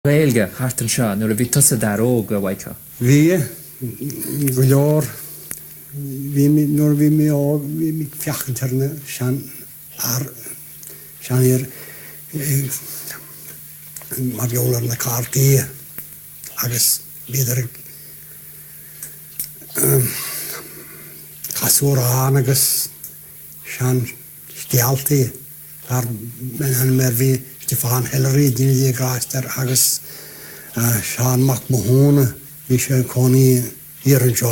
Gaelge hartan seo nuair a bhí tusa daró go bhaidcha. Bhí go leor nuair bhí mí fiachantarna sean ar mar gheollar na cartaí agus bíidir casúrán agus sean scialtaí ar mer bhí Stefan Hillary dine gráistear agus Sean McMahon bhí sé coní íorann seo.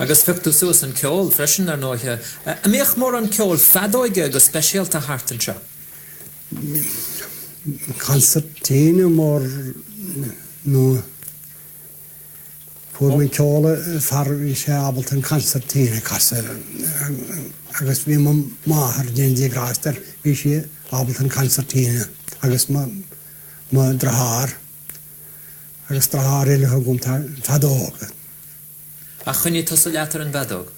Agus fichtú suas an ceol freisin ar nóithe. Amíoch mór an ceol fadóige agus speisialta hartan seo? Concertíne mór nó fuair mé ceola far bhí sé abalta an concertíne agus bhí máthar dine gráistear bhí sé abalta an concertíne agus má drahar agus drahar eile gom fadóga. A chuine tusa leatar an fadóg?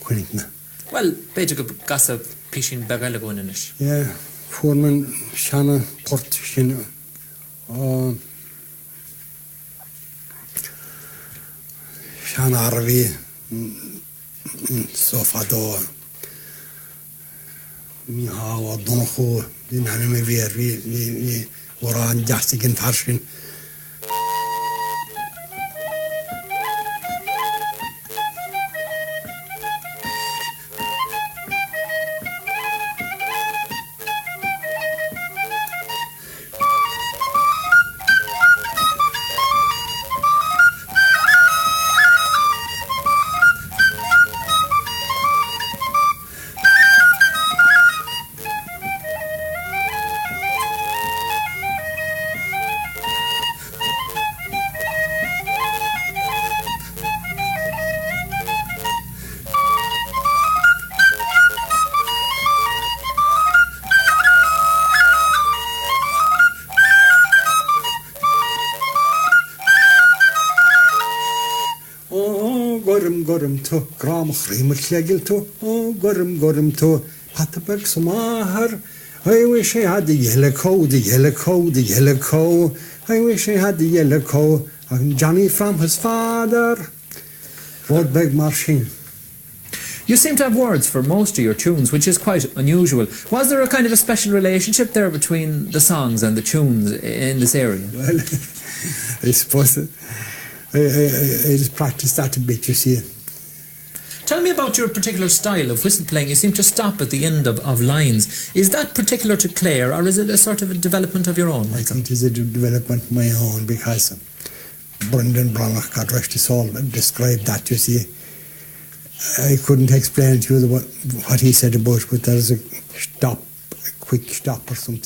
Chuinnig na. Well, beidir go gasa písin begaile gonanis. Fuair man seanna port sin seanna arbhí so fadó ní háá donachú dín hanna mé bhíar hí órán deasta gin farsin. Gorm to gramach rimmer klegel to gorm to Patterberg som her. I wish I had the yellow cow, I wish I had the yellow cow and Johnny from his father. Rodberg Marchin. You seem to have words for most of your tunes, which is quite unusual. Was there a kind of a special relationship there between the songs and the tunes in this area? Well, I suppose I just practiced that a bit, you see. Tell me about your particular style of whistle playing. You seem to stop at the end of lines. Is that particular to Clare, or is it a sort of a development of your own? I think it is a development of my own, because Brendan Branagh, God rest his soul, described that, you see. I couldn't explain to you what he said about it, but there's a quick stop or something.